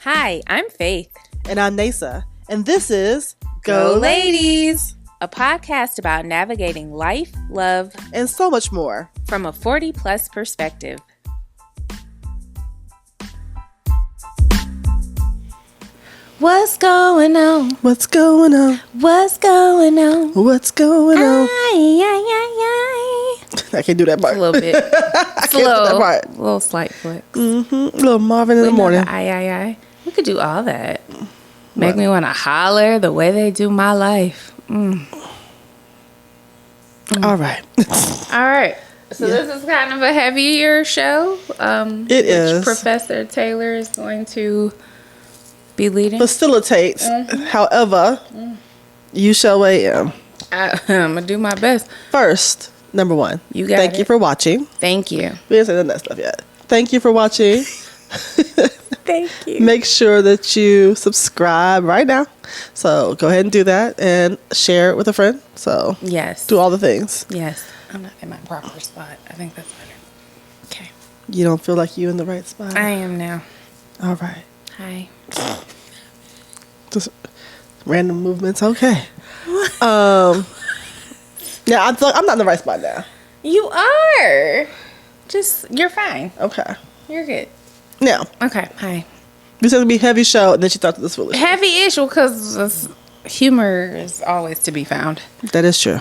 Hi, I'm Faith. And I'm Nasa. And this is Go Ladies, a podcast about navigating life, love, and so much more from a 40-plus perspective. What's going on? What's going on? What's going on? What's going on? Ay. I can't do that part. A little bit. I can't do that part. A little slight flex. Little Marvin in the morning. Aye. We could do all that. Make me want to holler the way they do my life. All right. All right. So this is kind of a heavier show. It is. Professor Taylor is going to be leading. Facilitates. However, you shall weigh in. I'm going to do my best. First, number one. You got Thank you for watching. Thank you. We didn't say that stuff yet. Thank you for watching. Thank you. Make sure that you subscribe right now. So go ahead and do that and share it with a friend. So yes. Do all the things. Yes. I'm not in my proper spot. I think that's better. Okay. You don't feel like you in the right spot? I am now. All right. Hi. Just random movements. Okay. Yeah, I feel like I'm not in the right spot now. You are. You're fine. Okay. You're good. Now. Okay. Hi. We said it'd be a heavy show, and then she started this foolish. Heavy-ish, because humor is always to be found. That is true.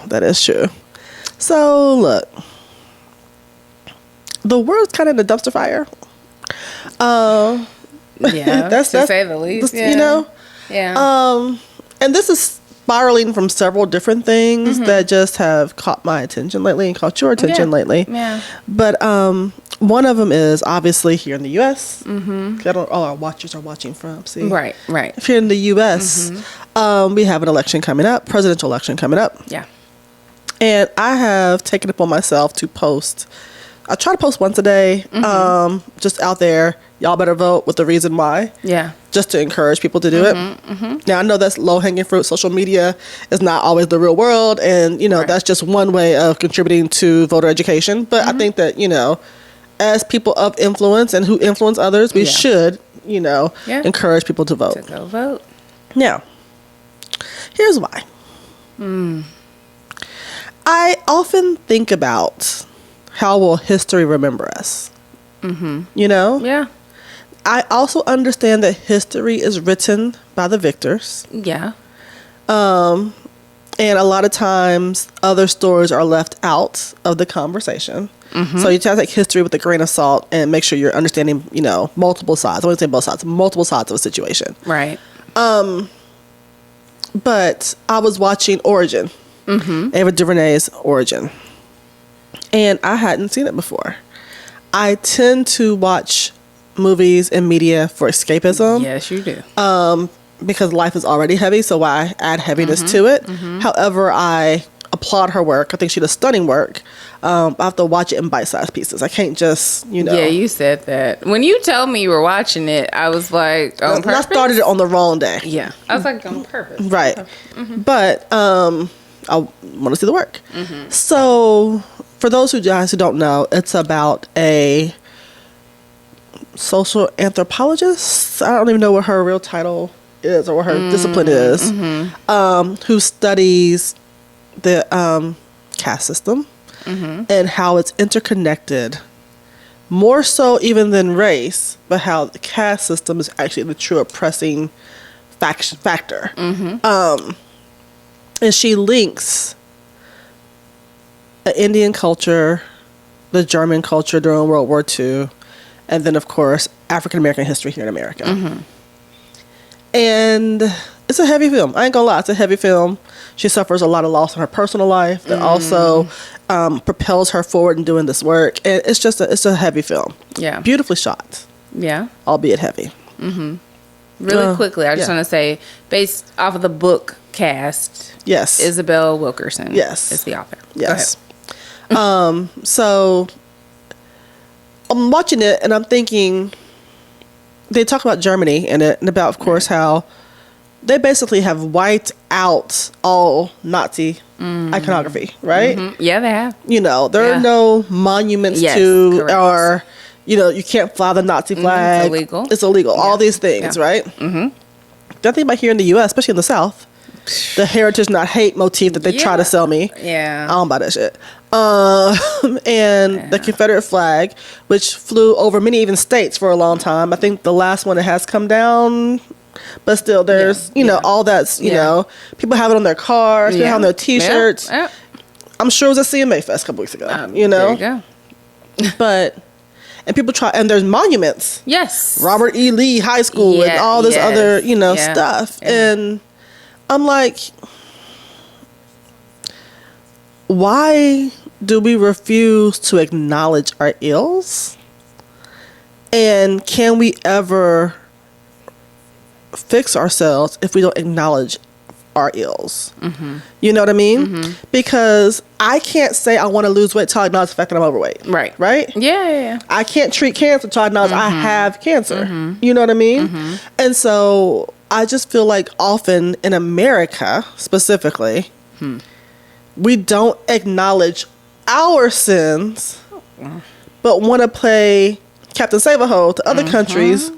So, look. The world's kind of in a dumpster fire. Yeah, to say the least. You know? Yeah. And this is spiraling from several different things that just have caught my attention lately and caught your attention lately. Yeah. But one of them is obviously here in the U.S. All our watchers are watching from. See, Right. If you're in the U.S., we have an election coming up, presidential election coming up. Yeah. And I have taken it upon myself to post. I try to post once a day, just out there. Y'all better vote with the reason why. Yeah. Just to encourage people to do it. Now, I know that's low-hanging fruit. Social media is not always the real world. And, that's just one way of contributing to voter education. But I think that, as people of influence and who influence others, we should, encourage people to vote. To go vote. Now, here's why. I often think about how will history remember us? Yeah. I also understand that history is written by the victors. Yeah. And a lot of times other stories are left out of the conversation. So you try to take history with a grain of salt and make sure you're understanding, multiple sides. I wouldn't say both sides, multiple sides of a situation. Right. But I was watching Origin, Ava DuVernay's Origin. And I hadn't seen it before. I tend to watch movies and media for escapism. Yes, you do. Because life is already heavy, so why add heaviness to it? However, I applaud her work. I think she does stunning work. I have to watch it in bite-sized pieces. I can't just, Yeah, you said that. When you told me you were watching it, I was like, on purpose? I started it on the wrong day. Yeah. I was like, on purpose. Right. But I want to see the work. So, for those who guys who don't know, it's about a social anthropologist. I don't even know what her real title is or what her discipline is. Who studies the caste system and how it's interconnected, more so even than race, but how the caste system is actually the true oppressing factor. And she links the Indian culture, the German culture during World War II, and then, of course, African American history here in America. And it's a heavy film. I ain't gonna lie, it's a heavy film. She suffers a lot of loss in her personal life that also propels her forward in doing this work. And it's a heavy film. Yeah. Beautifully shot. Yeah. Albeit heavy. Really quickly, I just want to say, based off of the book cast, yes, Isabel Wilkerson, yes, is the author. Yes. So I'm watching it and I'm thinking, they talk about Germany in it and about, of course, how they basically have wiped out all Nazi iconography, right? Yeah, they have. There are no monuments Yes, to correct. or You know, you can't fly the Nazi flag. It's illegal. It's illegal. Yeah. All these things, Yeah. right? Mm-hmm. That thing about here in the U.S., especially in the South, the heritage not hate motif that they try to sell me. Yeah. I don't buy that shit. And the Confederate flag, which flew over many even states for a long time. I think the last one that has come down, but still, there's you know all that's you know people have it on their cars, people have it on their T-shirts. Yeah. I'm sure it was at CMA Fest a couple weeks ago. You know, There you go. but and people try, and there's monuments. Yes. Robert E. Lee High School and all this other you know stuff, and I'm like, why do we refuse to acknowledge our ills? And can we ever fix ourselves if we don't acknowledge our ills? Mm-hmm. You know what I mean? Mm-hmm. Because I can't say I want to lose weight till I acknowledge the fact that I'm overweight. Right. Right? Yeah. I can't treat cancer till I acknowledge I have cancer. Mm-hmm. You know what I mean? Mm-hmm. And so I just feel like often in America specifically, we don't acknowledge our sins, but want to play Captain Save-A-Ho to other countries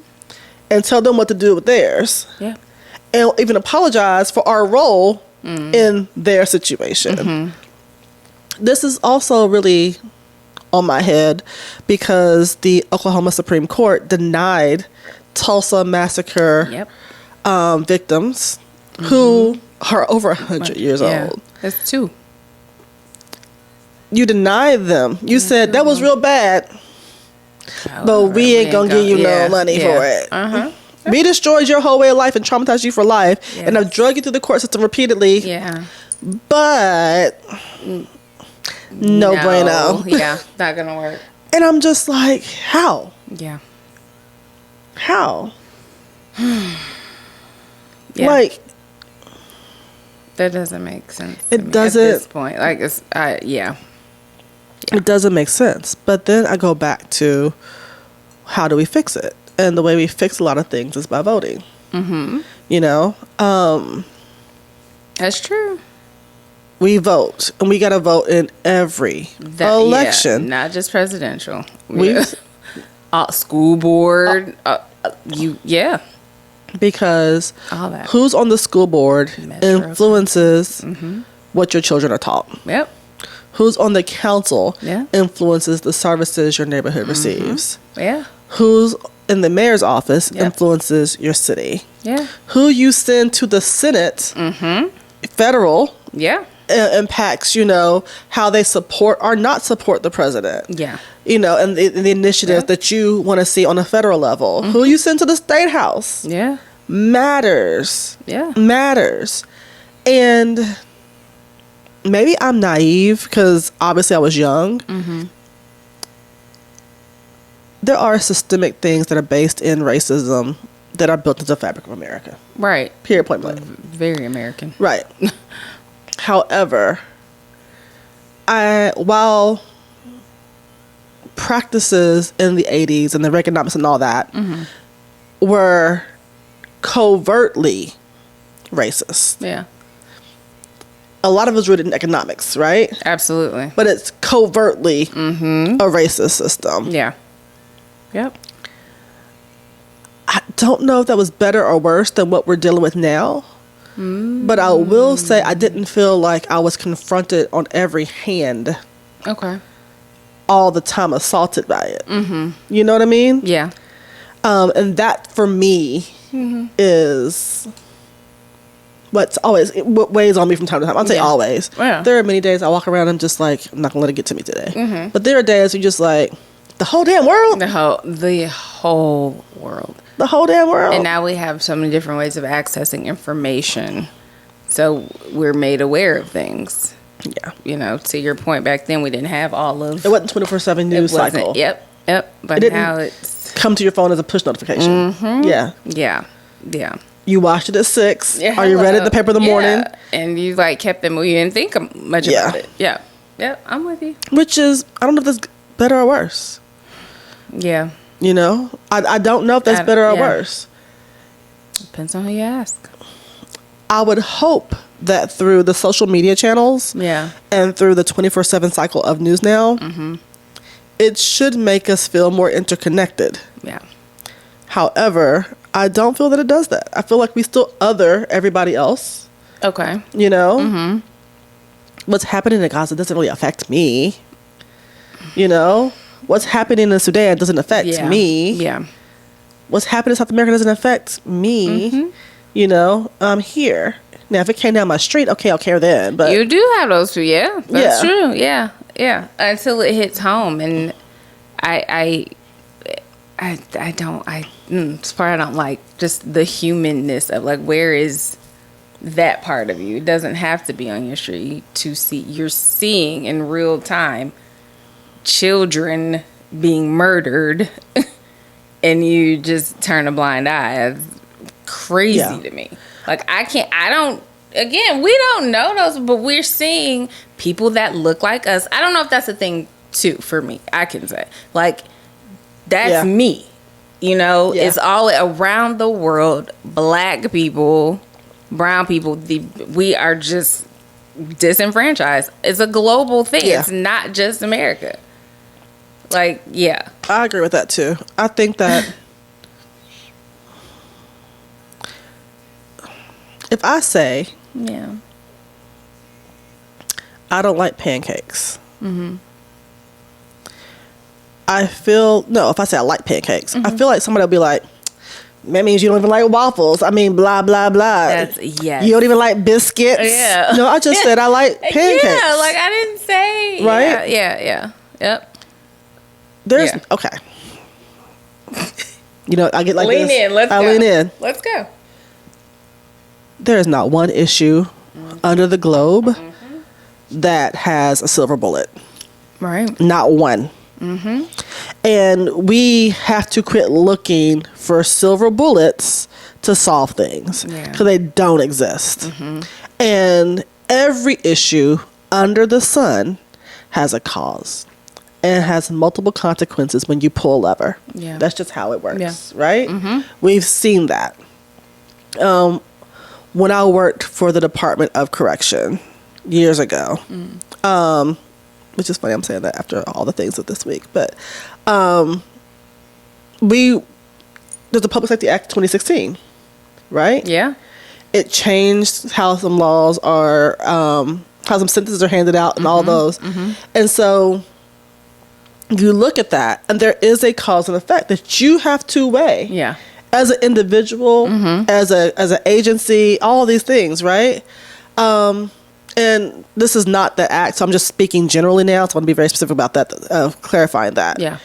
and tell them what to do with theirs. Yeah. And even apologize for our role in their situation. This is also really on my head because the Oklahoma Supreme Court denied Tulsa massacre victims who are over 100 years old. That's 2. You denied them. You said that was real bad, but we ain't gonna give you no money for it. We destroyed your whole way of life and traumatized you for life, and I've drugged you through the court system repeatedly. But no bueno. Not gonna work. And I'm just like, how? How? Like, that doesn't make sense. It doesn't. At this point, like it's it doesn't make sense. But then I go back to how do we fix it? And the way we fix a lot of things is by voting. You know, that's true. We vote, and we got to vote in every election, not just presidential. School board. Because all that. Who's on the school board influences what your children are taught. Who's on the council influences the services your neighborhood receives. Who's in the mayor's office influences your city. Who you send to the Senate, federal, impacts, you know, how they support or not support the president. You know, and the initiatives that you want to see on a federal level. Who you send to the state house. Matters. Matters. And maybe I'm naive because obviously I was young. There are systemic things that are based in racism that are built into the fabric of America. Right. Period, point blank. Very American. Right. However, while practices in the 80s and the Reaganomics and all that were covertly racist. A lot of it's rooted in economics, right? Absolutely. But it's covertly a racist system. I don't know if that was better or worse than what we're dealing with now. But I will say I didn't feel like I was confronted on every hand. All the time, assaulted by it. You know what I mean? And that for me is what weighs on me from time to time. I'll say always. There are many days I walk around and I'm just like, I'm not gonna let it get to me today. But there are days you're just like, the whole damn world. The whole world. The whole damn world. And now we have so many different ways of accessing information. So we're made aware of things. You know, to your point, back then we didn't have all of... It wasn't 24/7 news cycle. But now it's... come to your phone as a push notification. You watched it at 6. Are you read it in the paper in the morning? And you like kept them... You didn't think much about it. I'm with you. Which is... I don't know if that's better or worse. You know? I don't know if that's better or worse. Depends on who you ask. I would hope that through the social media channels and through the 24/7 cycle of news now, it should make us feel more interconnected. Yeah. However, I don't feel that it does that. I feel like we still other everybody else. Okay. You know? What's happening in Gaza doesn't really affect me. You know? What's happening in Sudan doesn't affect me. Yeah. What's happening in South America doesn't affect me. You know? I'm here. Now, if it came down my street, okay, I'll care then. But you do have those two, yeah. That's true. Yeah. Yeah. Until it hits home. And it's part I don't like, just the humanness of like, where is that part of you? It doesn't have to be on your street to see. You're seeing in real time children being murdered and you just turn a blind eye. It's crazy to me. Like, again, we don't know those, but we're seeing people that look like us. I don't know if that's a thing too for me. I can say, like, that's me. You know, it's all around the world. Black people, brown people, we are just disenfranchised. It's a global thing. It's not just America. Like, I agree with that too. I think that if I say, I don't like pancakes. I feel, no, if I say I like pancakes, I feel like somebody will be like, that means you don't even like waffles. I mean, blah, blah, blah. You don't even like biscuits. No, I just said I like pancakes. Yeah, like I didn't say. Right? Yeah. Yep. There's, okay. You know, I get like lean this. In. Let's I go. lean in. Let's go. There is not one issue under the globe that has a silver bullet. Right. Not one. And we have to quit looking for silver bullets to solve things because they don't exist. And every issue under the sun has a cause and has multiple consequences when you pull a lever. That's just how it works, right? We've seen that. When I worked for the Department of Correction years ago, which is funny I'm saying that after all the things of this week, but there's the Public Safety Act 2016, right? Yeah. It changed how some laws are, how some sentences are handed out and all those. And so you look at that and there is a cause and effect that you have to weigh. Yeah. As an individual, as an agency, all these things, right? And this is not the act, so I'm just speaking generally now, so I want to be very specific about that, clarifying that. Yeah.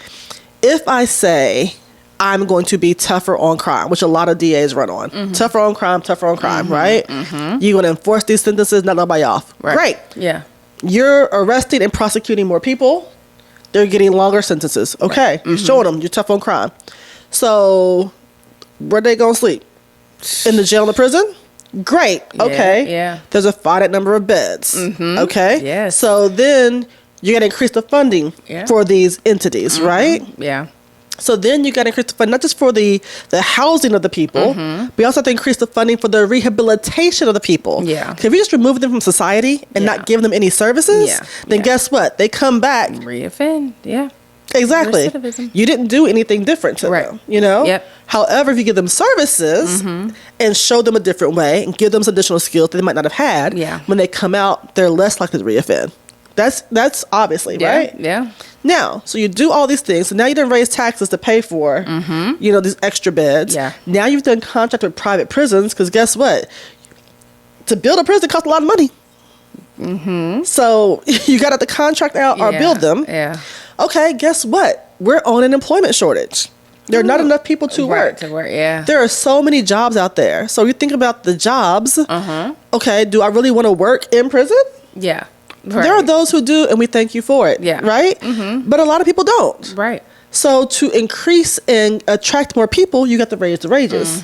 If I say I'm going to be tougher on crime, which a lot of DAs run on, tougher on crime, right? You're going to enforce these sentences, not nobody off. Right. Great. Yeah. You're arresting and prosecuting more people. They're getting longer sentences. Okay. You're showing them you're tough on crime. So where they going to sleep? In the jail and the prison? Great. Okay. Yeah. There's a finite number of beds. Okay. Yes. So then you got to increase the funding for these entities, right? Yeah. So then you got to increase the funding, not just for the housing of the people, but you also have to increase the funding for the rehabilitation of the people. Yeah. If you just remove them from society and not give them any services, then guess what? They come back. Reoffend. Yeah. Exactly. You didn't do anything different to them, you know? Yep. However, if you give them services and show them a different way and give them some additional skills that they might not have had, when they come out, they're less likely to reoffend. That's obviously, right? Yeah. Now, so you do all these things. So now you didn't raise taxes to pay for, you know, these extra beds. Yeah. Now you've done contract with private prisons because guess what? To build a prison costs a lot of money. So you got to have to contract out or build them. Yeah. Okay, guess what? We're on an employment shortage. There are not enough people to work. Yeah. There are so many jobs out there. So you think about the jobs. Okay, do I really want to work in prison? Yeah. Right. There are those who do, and we thank you for it. Yeah. Right? But a lot of people don't. Right. So to increase and attract more people, you got to raise the wages,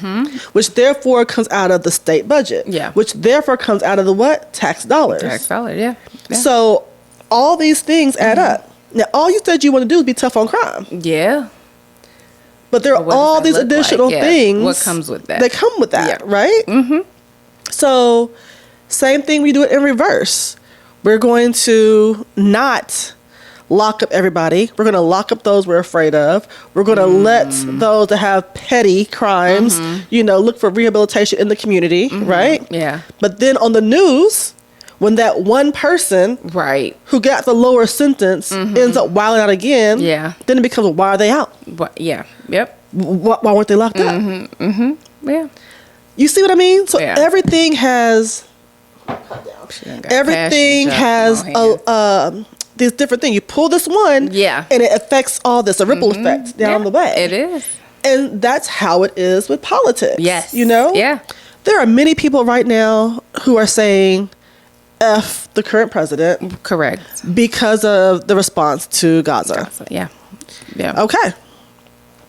which therefore comes out of the state budget. Yeah. Which therefore comes out of the what? Tax dollars. Tax dollars, yeah. So all these things add up. Now, all you said you want to do is be tough on crime. Yeah. But there are all these additional things. What comes with that? That come with that, right? So same thing we do it in reverse. We're going to not lock up everybody. We're going to lock up those we're afraid of. We're going to let those that have petty crimes, look for rehabilitation in the community, right? Yeah. But then on the news, when that one person who got the lower sentence ends up wilding out again, then it becomes, why are they out? Yeah. Yep. Why weren't they locked up? Yeah. You see what I mean? So everything has these different things. You pull this one, and it affects all this, a ripple effect down the way. It is. And that's how it is with politics. Yes. Yeah. There are many people right now who are saying F the current president. Correct. Because of the response to Gaza. Yeah. Okay.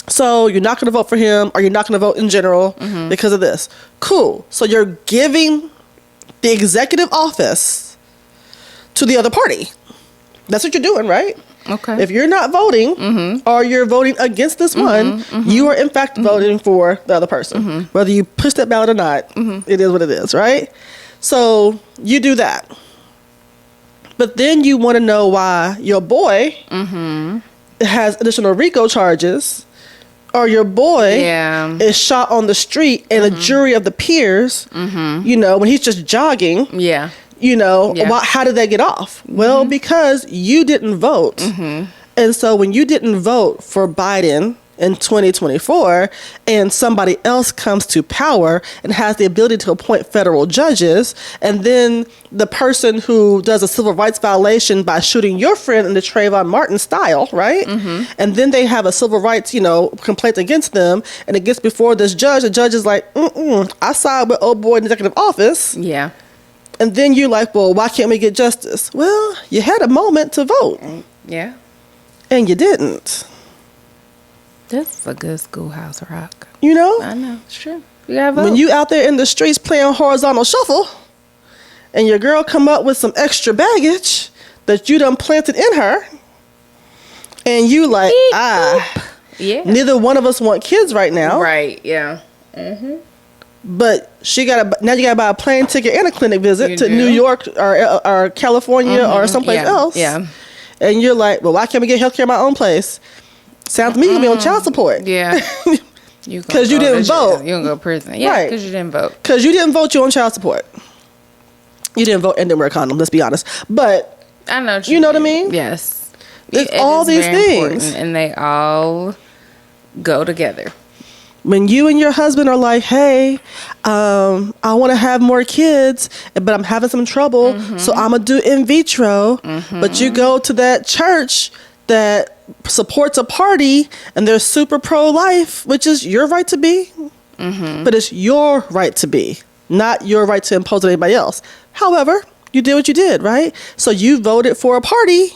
So you're not going to vote for him, or you're not going to vote in general because of this. Cool. So you're giving the executive office to the other party. That's what you're doing, right? Okay. If you're not voting, or you're voting against this one, you are in fact voting for the other person. Whether you push that ballot or not, it is what it is, right? So you do that. But then you want to know why your boy has additional RICO charges, or your boy is shot on the street and a jury of the peers, when he's just jogging. How did they get off? Well, because you didn't vote. And so when you didn't vote for Biden in 2024, and somebody else comes to power and has the ability to appoint federal judges, and then the person who does a civil rights violation by shooting your friend in the Trayvon Martin style, right? And then they have a civil rights, complaint against them, and it gets before this judge. The judge is like, I side with old boy in the executive office. Yeah. And then you're like, well, why can't we get justice? Well, you had a moment to vote. Yeah. And you didn't. This is a good schoolhouse rock. I know. It's true. You gotta vote. When you out there in the streets playing horizontal shuffle, and your girl come up with some extra baggage that you done planted in her, and you like, neither one of us want kids right now. Right, yeah. But now you gotta buy a plane ticket and a clinic visit to New York or California or someplace else. Yeah. And you're like, well, why can't we get healthcare in my own place? Sounds to me you're gonna be on child support. Yeah. Because you didn't vote. You're gonna go to prison. Yeah, because you didn't vote. Because you didn't vote, you're on child support. You didn't vote and didn't wear a condom, let's be honest. But I know you know what I mean? Yes. It's all these things. And they all go together. When you and your husband are like, hey, I want to have more kids, but I'm having some trouble, so I'm going to do in vitro. But you go to that church that supports a party and they're super pro-life, which is your right to be, but it's your right to be, not your right to impose on anybody else. However, you did what you did, right? So you voted for a party,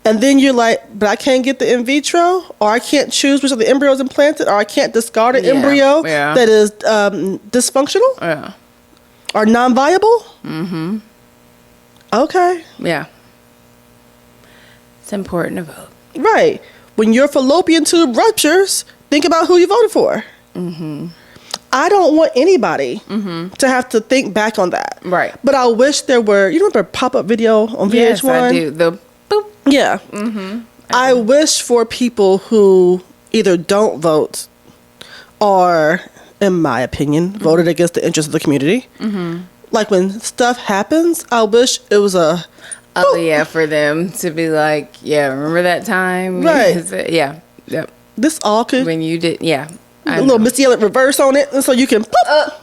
and then you're like, but I can't get the in vitro, or I can't choose which of the embryos implanted, or I can't discard an embryo that is dysfunctional or non-viable. Okay. Yeah. It's important to vote. Right. When your fallopian tube ruptures, think about who you voted for. I don't want anybody to have to think back on that. Right. But I wish there were, you know, the pop-up video on VH1? Yes, I do. The boop. Yeah. I wish for people who either don't vote or, in my opinion, voted against the interests of the community. Like when stuff happens, I wish it was a... Oh, yeah, for them to be like, yeah, remember that time? Right. Yeah. Yep. This all could... When you did, yeah. A little Missy Elliott reverse on it, and so you can...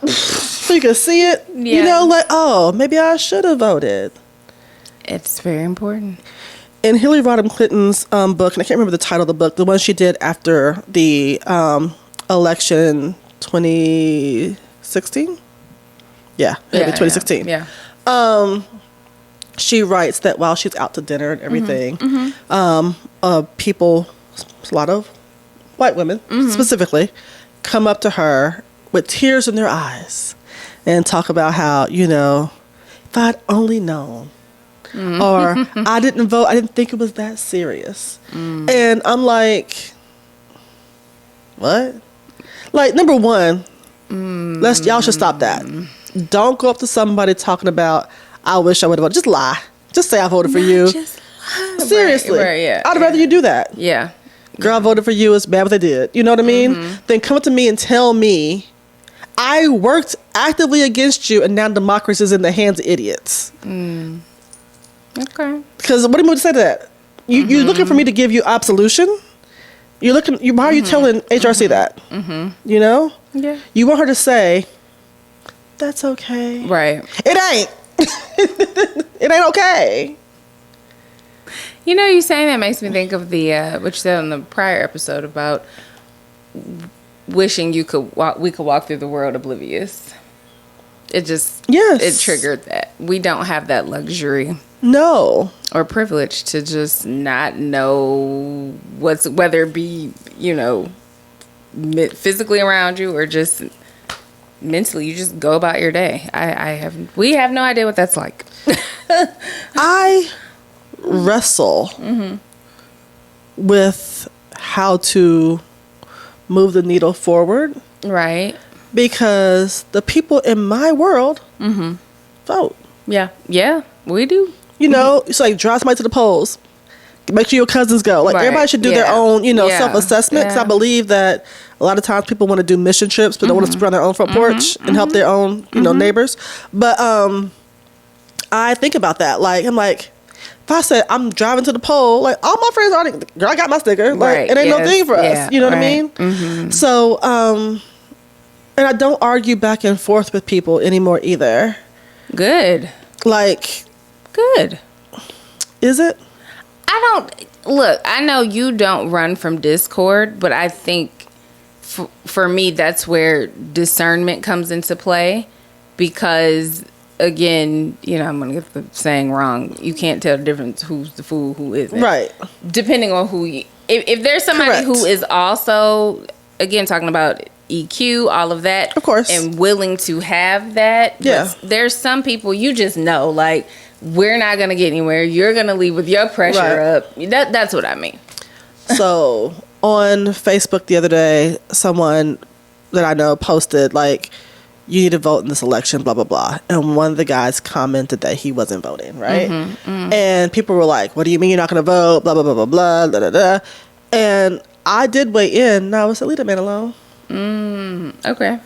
so you can see it. Yeah. You know, like, oh, maybe I should have voted. It's very important. In Hillary Rodham Clinton's book, and I can't remember the title of the book, the one she did after the election 2016? Yeah, 2016. Yeah. She writes that while she's out to dinner and everything, people, a lot of white women specifically, come up to her with tears in their eyes and talk about how, you know, if I'd only known, or I didn't vote, I didn't think it was that serious. And I'm like, what? Like, number one, y'all should stop that. Don't go up to somebody talking about, I wish I would have voted. Just lie. Just say I voted for you. Seriously. Right, yeah. I'd rather you do that. Yeah. Girl, I voted for you. It's bad what they did. You know what I mean? Then come up to me and tell me I worked actively against you and now democracy is in the hands of idiots. Okay. Because what do you want to say to that? You're looking for me to give you absolution? Why are you telling HRC that? You know? Yeah. You want her to say, that's okay. Right. It ain't. It ain't okay. You know, you saying that makes me think of the what you said on the prior episode about wishing we could walk through the world oblivious. It just it triggered that. We don't have that luxury. No. Or privilege to just not know whether it be, physically around you or just mentally. You just go about your day. We have no idea what that's like. I wrestle with how to move the needle forward. Right. Because the people in my world vote. Yeah. Yeah, we do. It's like drive somebody to the polls. Make sure your cousins go. Like everybody should do their own, self-assessment. Because I believe that a lot of times people want to do mission trips, but don't want to sit on their own front porch and help their own, neighbors. But I think about that. Like, I'm like, if I said I'm driving to the poll, like all my friends already, girl, I got my sticker. Like, it ain't no thing for us. You know what I mean? Mm-hmm. So, and I don't argue back and forth with people anymore either. Good. Like, good. Is it? I know you don't run from discord, but I think for me, that's where discernment comes into play because, again, I'm going to get the saying wrong. You can't tell the difference who's the fool, who isn't. Right. Depending on who if there's somebody who is also, again, talking about EQ, all of that. Of course. And willing to have that. Yeah. There's some people you just know, like, we're not going to get anywhere. You're going to leave with your pressure up. That's what I mean. So on Facebook the other day, someone that I know posted, like, you need to vote in this election, blah, blah, blah. And one of the guys commented that he wasn't voting, right? And people were like, what do you mean you're not going to vote? Blah, blah, blah, blah, blah, da, da, da. And I did weigh in. And I was like, leave that man alone. Okay.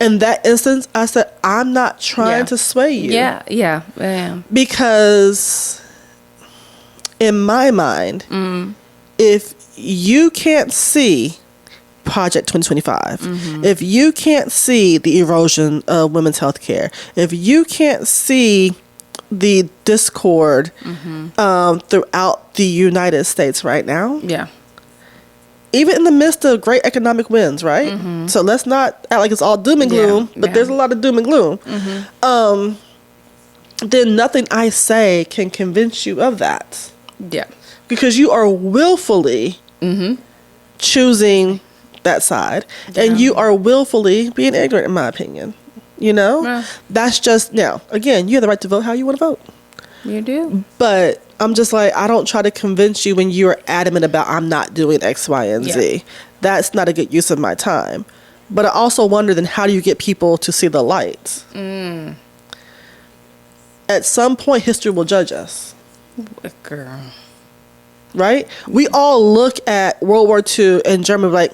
In that instance, I said, I'm not trying to sway you. Yeah. Because in my mind, if you can't see Project 2025, if you can't see the erosion of women's health care, if you can't see the discord throughout the United States right now, even in the midst of great economic wins, right? So let's not act like it's all doom and gloom, but there's a lot of doom and gloom. Then nothing I say can convince you of that. Yeah. Because you are willfully choosing that side. And you are willfully being ignorant, in my opinion. That's just, now, again, you have the right to vote how you want to vote. You do. But I'm just like, I don't try to convince you when you're adamant about I'm not doing X, Y, and Z. That's not a good use of my time. But I also wonder then how do you get people to see the light? At some point, history will judge us. Girl. Right? We all look at World War II and Germany like,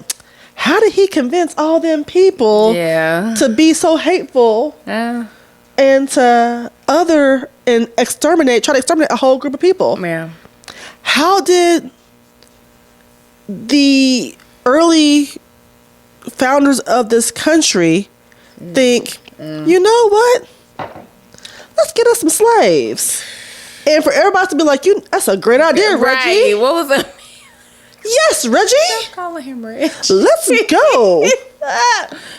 how did he convince all them people to be so hateful and to try to exterminate a whole group of people? Yeah. How did the early founders of this country think, you know what? Let's get us some slaves. And for everybody to be like, that's a great idea, Reggie. Right. What was that? Yes, Reggie. Stop calling him Reggie. Let's go.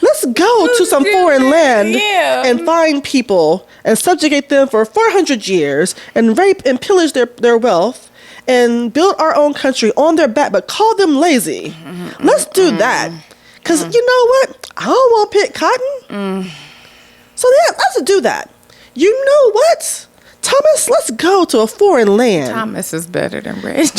Let's go to some foreign land and find people and subjugate them for 400 years and rape and pillage their wealth and build our own country on their back, but call them lazy. Let's do that. Because you know what? I don't want to pick cotton. So let's do that. You know what? Thomas, let's go to a foreign land. Thomas is better than Reggie.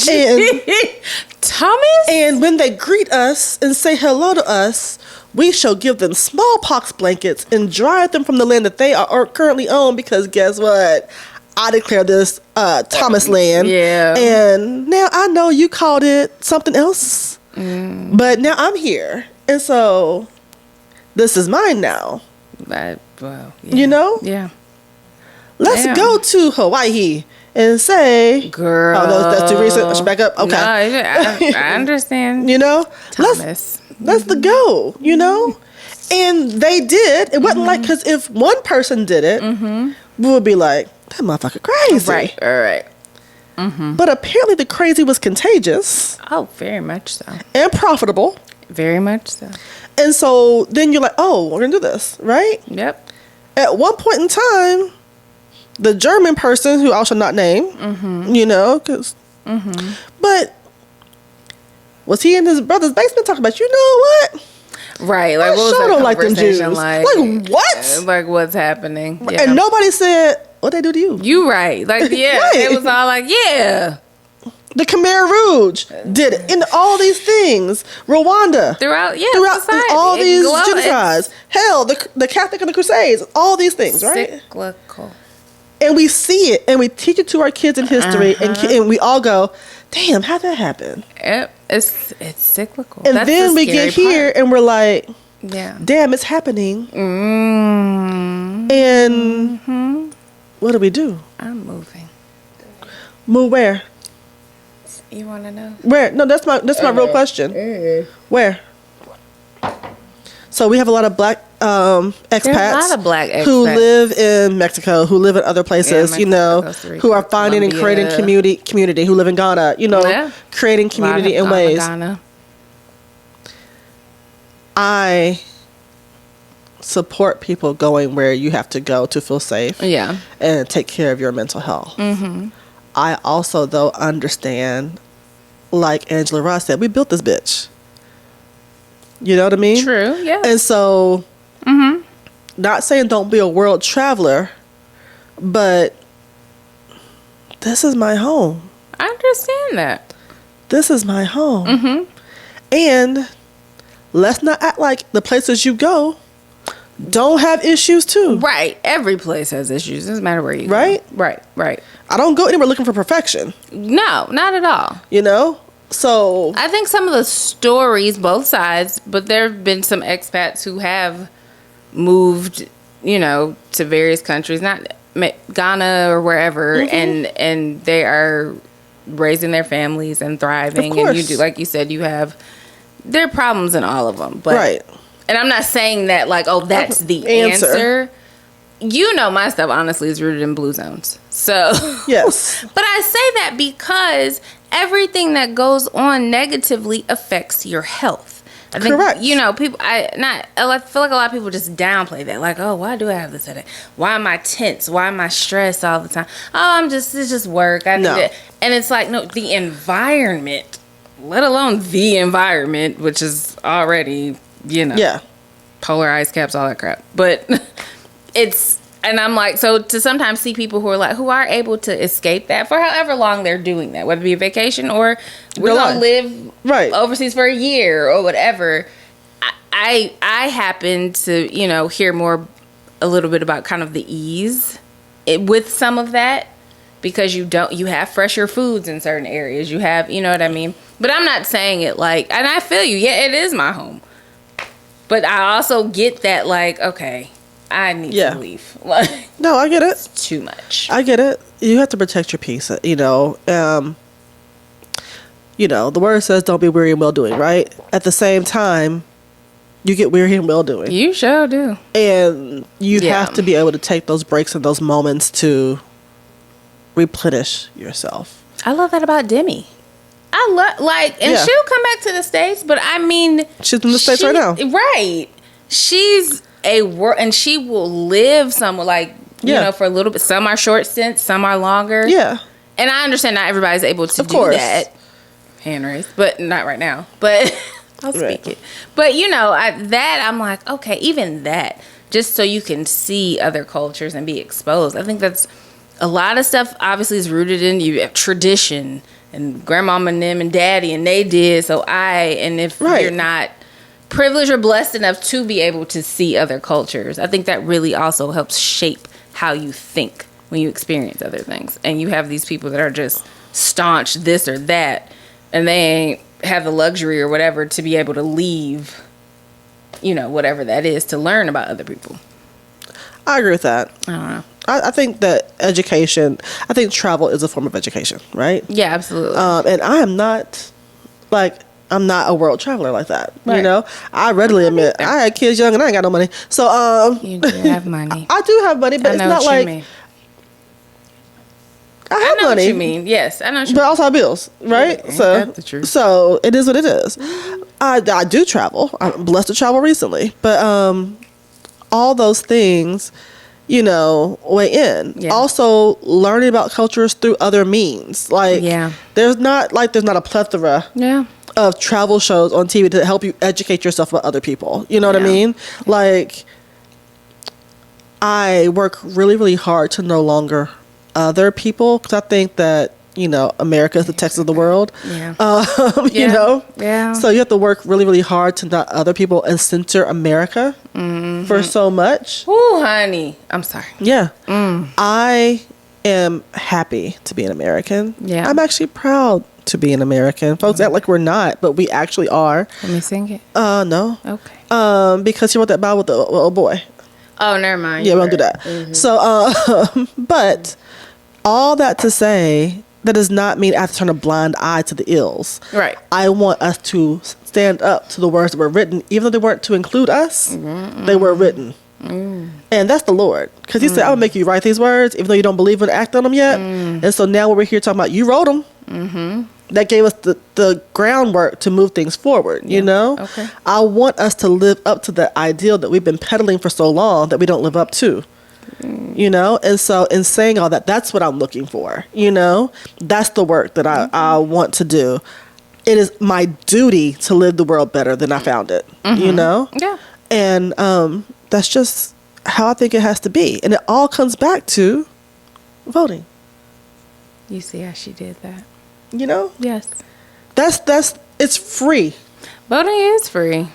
Thomas? And when they greet us and say hello to us, we shall give them smallpox blankets and drive them from the land that they are currently on because guess what? I declare this Thomas land. Yeah. And now I know you called it something else. But now I'm here. And so this is mine now. Well, yeah. You know? Yeah. Let's Damn. go to Hawaii and say, Girl. oh, no, that's too recent. I should back up. Okay. No, I understand. You know? Thomas. Let's the go, you know? And they did. It wasn't like, because if one person did it, we would be like, that motherfucker crazy. Right. All right. But apparently the crazy was contagious Oh, very much so. and profitable. Very much so. And so then you're like, oh, we're going to do this, right? Yep. At one point in time, the German person, who I shall not name, you know, because, but was he in his brother's basement talking about, you know what? Right. Like, I what was sure that don't like them Jews. conversation Like, what? Like, what's happening? Yeah. And nobody said, what they do to you? You right. Like, yeah. Right. It was all like, yeah. The Khmer Rouge did it. In all these things. Rwanda. Throughout society. all these It's genocides. Hell, the Catholic and the Crusades. All these things, right? Cyclical. And we see it. And we teach it to our kids in history. And we all go, damn, how'd that happen? Yep. It's cyclical. And That's then the we scary get here part. and we're like, Yeah. damn, it's happening. Mm. And what do we do? I'm moving. Move where? You want to know? Where? No, that's my real question. Where? So we have a lot of black expats. There are a lot of black who expats. live in Mexico, who live in other places, Yeah, you Mexico, know, Costa Rica, who are finding and creating Colombia. community, who live in Ghana, you know, Yeah. creating community in ways. Ghana. I support people going where you have to go to feel safe Yeah. and take care of your mental health. I also, though, understand, like Angela Ross said, we built this bitch. You know what I mean? True. Yeah. And so, not saying don't be a world traveler, but this is my home. I understand that. This is my home. And let's not act like the places you go don't have issues too. Right. Every place has issues. Doesn't matter where you go. Right? Right. I don't go anywhere looking for perfection, No, not at all. you know? So, I think some of the stories, both sides, but there have been some expats who have moved, you know, to various countries, not Ghana or wherever, and they are raising their families and thriving. Of course. And you do, like you said, you have, there are problems in all of them. But, right. And I'm not saying that like, oh, that's the Answer. answer. You know, my stuff honestly is rooted in blue zones. So, Yes. but I say that because everything that goes on negatively affects your health. I think, Correct. you know, people, I feel like a lot of people just downplay that. Like, oh, why do I have this headache? Why am I tense? Why am I stressed all the time? Oh, it's just work. I No. need it. And it's like, no, the environment, let alone the environment, which is already, you know, Yeah. polar ice caps, all that crap. But it's, and I'm like, so to sometimes see people who are like, who are able to escape that for however long they're doing that, whether it be a vacation or we're Their going to life. live Right. overseas for a year or whatever. I happen to, you know, hear a little bit about kind of the ease with some of that, because you have fresher foods in certain areas. You have, you know what I mean? But I'm not saying it like, and I feel you. Yeah, it is my home. But I also get that, like, okay, I need to leave. Like, No, I get it. it's too much. I get it. You have to protect your peace, you know. You know, the word says don't be weary in well-doing, right? At the same time, you get weary in well-doing. You sure do. And you Yeah. have to be able to take those breaks and those moments to replenish yourself. I love that about Demi. I love, like, and Yeah. she'll come back to the States, but I mean, She's in the States right now. Right. She's and she will live somewhere, like, you know, for a little bit. Some are short stints, some are longer. Yeah. And I understand not everybody's able to Of do course. that. Hand raised, but not right now. But I'll speak Right. it. But, you know, I'm like, okay, even that, just so you can see other cultures and be exposed. I think that's a lot of stuff obviously is rooted in you have tradition and grandmama and them and daddy and they did. So and if Right. you're not privileged or blessed enough to be able to see other cultures, I think that really also helps shape how you think when you experience other things. And you have these people that are just staunch this or that, and they ain't have the luxury or whatever to be able to leave, you know, whatever that is, to learn about other people. I agree with that. I don't know. I think that education, I think travel is a form of education, right? Yeah, absolutely. And I am not, like, I'm not a world traveler like that. Right. You know, I readily admit I had kids young and I ain't got no money. So, You do have money. I do have money, but I it's know not what like you mean. I I have know money. what you mean. Yes, I know what you But mean. I also have bills, right? Ain't So, that the truth? so it is what it is. I do travel. I'm blessed to travel recently, but all those things, you know, weigh in. Yeah. Also, learning about cultures through other means. Like, Yeah. there's not a plethora Yeah. of travel shows on TV to help you educate yourself about other people. You know what I Yeah. mean? Like, I work really, really hard to no longer other people, because I think that, you know, America is the Texas of the world. Yeah. You Yeah. know? Yeah. So you have to work really, really hard to not other people and center America for so much. Ooh, honey. I'm sorry. Yeah. I am happy to be an American. Yeah. I'm actually proud to be an American. Folks act like we're not, but we actually are. Let me sing it. No. Okay. Because you wrote that Bible with the little boy. Oh, never mind. Yeah, we You're don't do right. that. So, but all that to say, that does not mean I have to turn a blind eye to the ills. Right. I want us to stand up to the words that were written, even though they weren't to include us. They were written. And that's the Lord. Because he said, I'm going to make you write these words, even though you don't believe and act on them yet. And so now we're here talking about, you wrote them. That gave us the groundwork to move things forward, you know? Okay. I want us to live up to the ideal that we've been peddling for so long that we don't live up to. You know? And so in saying all that, that's what I'm looking for, you know? That's the work that I want to do. It is my duty to live the world better than I found it, you know? Yeah. And that's just how I think it has to be. And it all comes back to voting, You see how she did that? you know? Yes. That's it's free. Voting is free.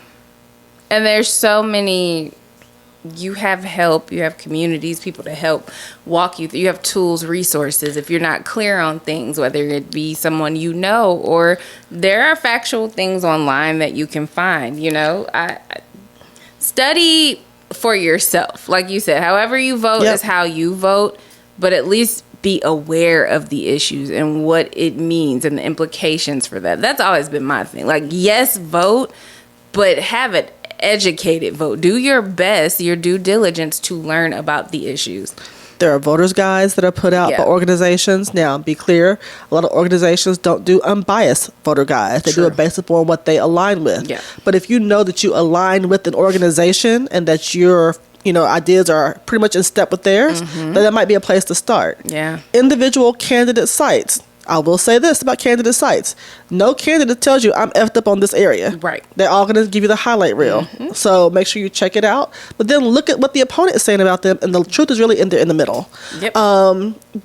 And there's so many, you have help, you have communities, people to help walk you through. You have tools, resources. If you're not clear on things, whether it be someone you know, or there are factual things online that you can find, you know. I study for yourself. Like you said, however you vote Yep. is how you vote, but at least be aware of the issues and what it means and the implications for that. That's always been my thing. Like, yes, vote, but have an educated vote. Do your best, your due diligence to learn about the issues. There are voters guides that are put out by Yeah. organizations. Now, be clear, a lot of organizations don't do unbiased voter guides. They do True. it based upon what they align with. Yeah. But if you know that you align with an organization and that your ideas are pretty much in step with theirs, then that might be a place to start. Yeah. Individual candidate sites. I will say this about candidate sites. No candidate tells you I'm effed up on this area. Right. They're all going to give you the highlight reel. So make sure you check it out. But then look at what the opponent is saying about them, and the truth is really in the middle. Yep.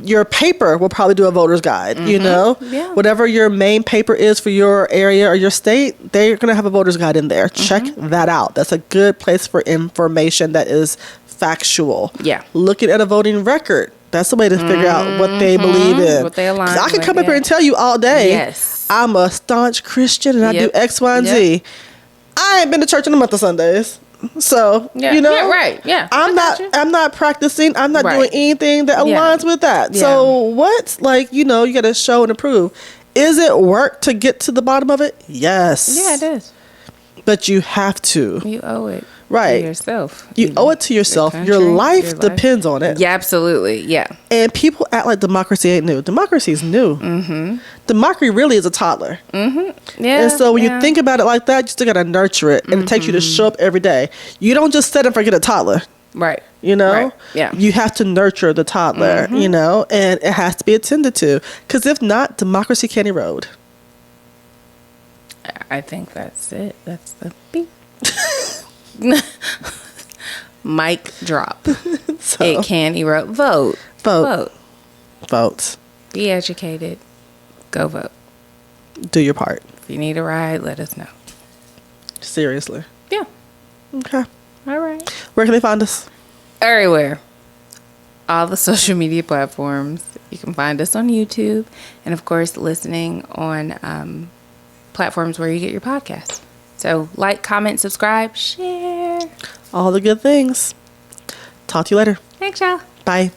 Your paper will probably do a voter's guide, you know? Yeah. Whatever your main paper is for your area or your state, they're going to have a voter's guide in there. Check that out. That's a good place for information that is factual. Yeah. Looking at a voting record. That's the way to figure out what they believe in. What they align 'Cause I can with, come up here yeah. and tell you all day, Yes. I'm a staunch Christian and I do Yep. X, Y, and Z. I ain't been to church in a month of Sundays. So, Yeah. you know, Yeah, right. Yeah. I got you. I'm not practicing. I'm not Right. doing anything that Yeah. aligns with that. Yeah. So what? Like, you got to show and approve. Is it work to get to the bottom of it? Yes. Yeah, it is. But you have to. You owe it Right. to yourself. You owe it to yourself. Your country, life your life. depends on it. Yeah, absolutely. Yeah. And people act like democracy ain't new. Democracy is new. Democracy really is a toddler. Yeah. And so when yeah. you think about it like that, you still got to nurture it. And it takes you to show up every day. You don't just sit and forget a toddler. Right. You know? Right. Yeah. You have to nurture the toddler, and it has to be attended to. Because if not, democracy can't erode. I think that's it. That's the beat. Mic drop. So, It can erode. Vote. Vote. Vote. Be educated. Go vote. Do your part. If you need a ride, let us know. Seriously. Yeah. Okay. All right. Where can they find us? Everywhere. all the social media platforms. You can find us on YouTube, and of course, listening on platforms where you get your podcasts. So, like, comment, subscribe, share. All the good things. Talk to you later. Thanks, y'all. Bye.